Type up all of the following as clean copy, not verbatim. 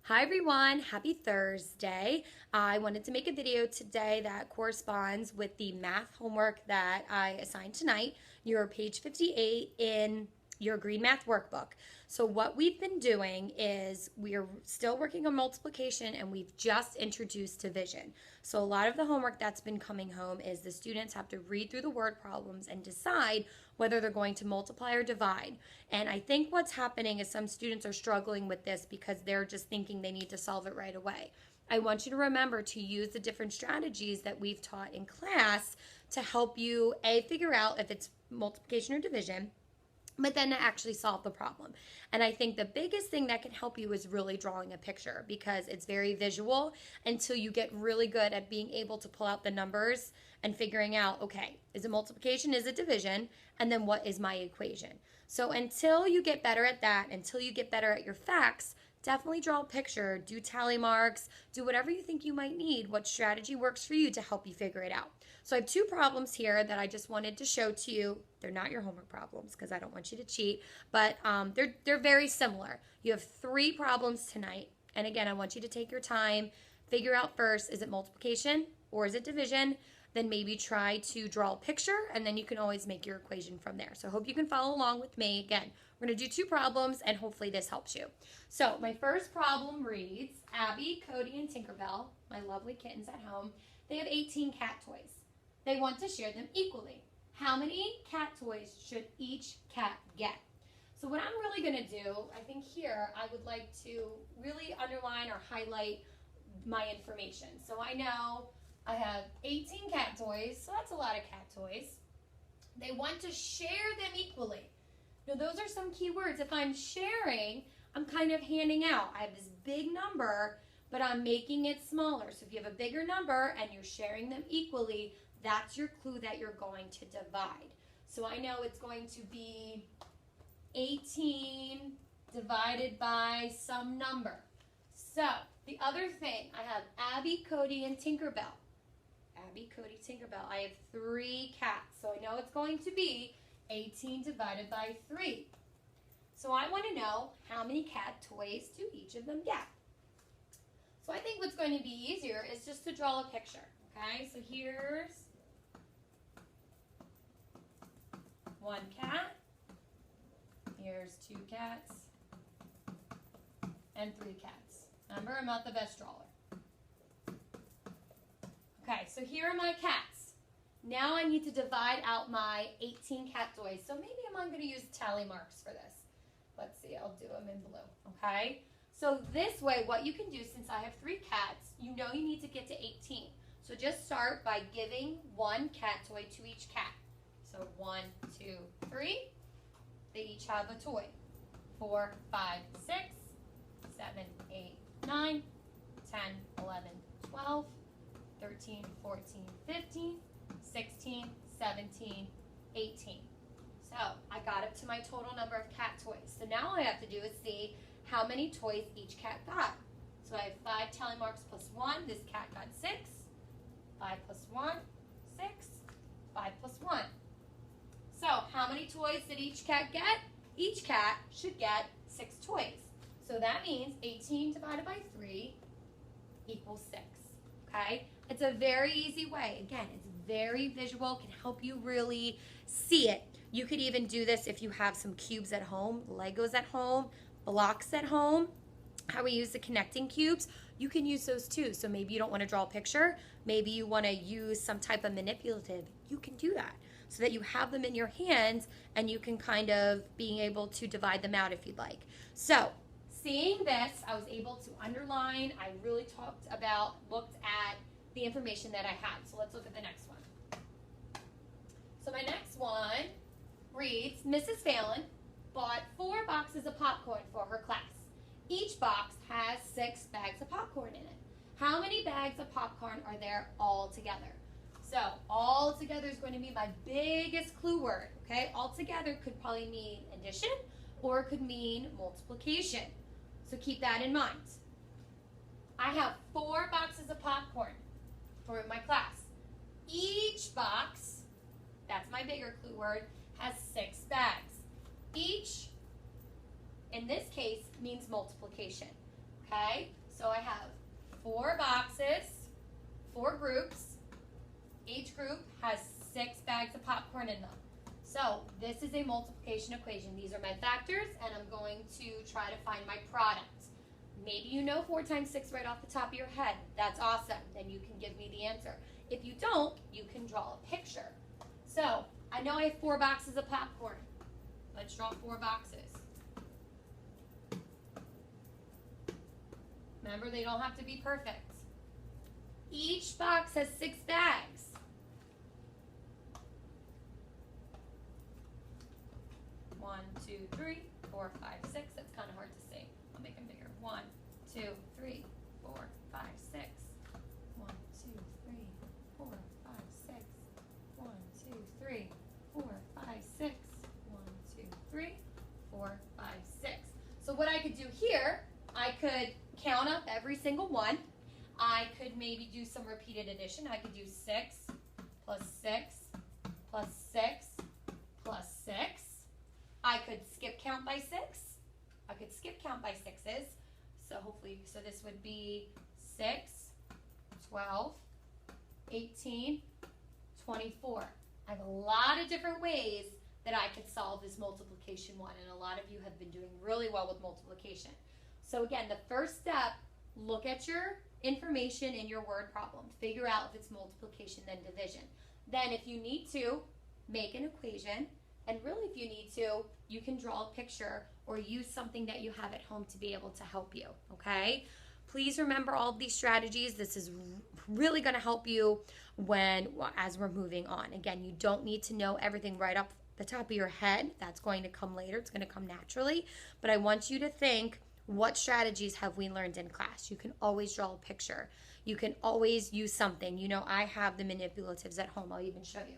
Hi everyone, happy Thursday. I wanted to make a video today that corresponds with the math homework that I assigned tonight. You're page 58 in your green math workbook. So what we've been doing is we're still working on multiplication and we've just introduced division. So a lot of the homework that's been coming home is the students have to read through the word problems and decide whether they're going to multiply or divide. And I think what's happening is some students are struggling with this because they're just thinking they need to solve it right away. I want you to remember to use the different strategies that we've taught in class to help you figure out if it's multiplication or division, but then to actually solve the problem. And I think the biggest thing that can help you is really drawing a picture because it's very visual until you get really good at being able to pull out the numbers and figuring out, okay, is it multiplication, is it division, and then what is my equation? So until you get better at that, until you get better at your facts, definitely draw a picture, do tally marks, do whatever you think you might need, what strategy works for you to help you figure it out. So I have two problems here that I just wanted to show to you. They're not your homework problems because I don't want you to cheat, but they're very similar. You have three problems tonight, and again, I want you to take your time, figure out first, is it multiplication or is it division? Then maybe try to draw a picture, and then you can always make your equation from there. So I hope you can follow along with me. Again, we're going to do two problems, and hopefully this helps you. So my first problem reads, Abby, Cody, and Tinkerbell, my lovely kittens at home, they have 18 cat toys. They want to share them equally. How many cat toys should each cat get? So what I'm really going to do, I think here, I would like to really underline or highlight my information. So I know I have 18 cat toys, so that's a lot of cat toys. They want to share them equally. Now those are some key words. If I'm sharing, I'm kind of handing out. I have this big number, but I'm making it smaller. So if you have a bigger number and you're sharing them equally, that's your clue that you're going to divide. So I know it's going to be 18 divided by some number. So the other thing, I have Abby, Cody, and Tinkerbell. Abby, Cody, Tinkerbell. I have three cats, so I know it's going to be 18 divided by 3. So I want to know how many cat toys do each of them get. So I think what's going to be easier is just to draw a picture. Okay, so here's one cat, here's two cats, and three cats. Remember, I'm not the best drawer. Okay, so here are my cats. Now I need to divide out my 18 cat toys. So maybe I'm going to use tally marks for this. Let's see, I'll do them in blue, okay? So this way, what you can do, since I have three cats, you know you need to get to 18. So just start by giving one cat toy to each cat. So 1, 2, 3. They each have a toy. 4, 5, 6, 7, 8, 9, 10, 11, 12, 13, 14, 15, 16, 17, 18. So I got up to my total number of cat toys. So now all I have to do is see how many toys each cat got. So I have 5 tally marks plus 1. This cat got 6. 5 plus 1, 6. 5 plus 1. So how many toys did each cat get? Each cat should get 6 toys. So that means 18 divided by 3 equals 6. Okay? It's a very easy way. Again, it's very visual, can help you really see it. You could even do this if you have some cubes at home, Legos at home, blocks at home. How we use the connecting cubes, you can use those too. So maybe you don't want to draw a picture, maybe you want to use some type of manipulative. You can do that so that you have them in your hands and you can kind of being able to divide them out if you'd like. So seeing this, I was able to underline. I really looked at the information that I had. So let's look at the next one. So my next one reads, Mrs. Phelan bought 4 boxes of popcorn for her class. Each box has 6 bags of popcorn in it. How many bags of popcorn are there all together? So all together is going to be my biggest clue word. Okay, all together could probably mean addition or it could mean multiplication. So keep that in mind. I have 4 boxes of popcorn for my class. Each box, that's my bigger clue word, has 6 bags. Each, in this case, means multiplication. okay? So I have 4 boxes, 4 groups. Each group has 6 bags of popcorn in them. So this is a multiplication equation. These are my factors, and I'm going to try to find my product. Maybe you know 4 times 6 right off the top of your head. That's awesome. Then you can give me the answer. If you don't, you can draw a picture. So I know I have 4 boxes of popcorn. Let's draw 4 boxes. Remember, they don't have to be perfect. Each box has 6 bags. One, 2, 3, 4, 5, 6. That's kind of hard to see. I'll make them bigger. 1, 2, 3, 4, 5, 6. 1, 2, 3, 4, 5, 6. 1, 2, 3, 4, 5, 6. 1, 2, 3, 4, 5, 6. So what I could do here, I could count up every single one. I could maybe do some repeated addition. I could do 6 plus 6 plus 6 plus 6. I could skip count by 6. I could skip count by 6s. So hopefully, so this would be 6, 12, 18, 24. I have a lot of different ways that I could solve this multiplication one, and a lot of you have been doing really well with multiplication. So again, the first step, look at your information in your word problem. Figure out if it's multiplication then division. Then if you need to, make an equation. And really, if you need to, you can draw a picture or use something that you have at home to be able to help you, okay? Please remember all of these strategies. This is really going to help you as we're moving on. Again, you don't need to know everything right off the top of your head. That's going to come later. It's going to come naturally. But I want you to think, what strategies have we learned in class? You can always draw a picture. You can always use something. You know, I have the manipulatives at home. I'll even show you.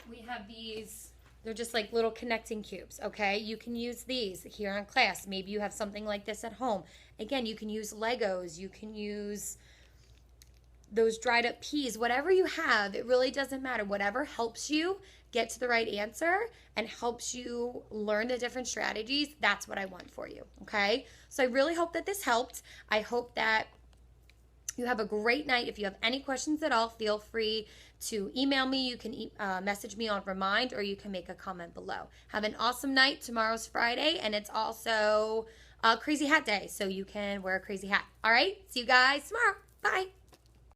We have these, they're just like little connecting cubes, okay? You can use these here in class. Maybe you have something like this at home. Again, you can use Legos. You can use those dried up peas. Whatever you have, it really doesn't matter. Whatever helps you get to the right answer and helps you learn the different strategies, that's what I want for you, okay? So I really hope that this helped. I hope that you have a great night. If you have any questions at all, feel free to email me. You can message me on Remind, or you can make a comment below. Have an awesome night. Tomorrow's Friday, and it's also Crazy Hat Day, so you can wear a crazy hat. All right? See you guys tomorrow. Bye.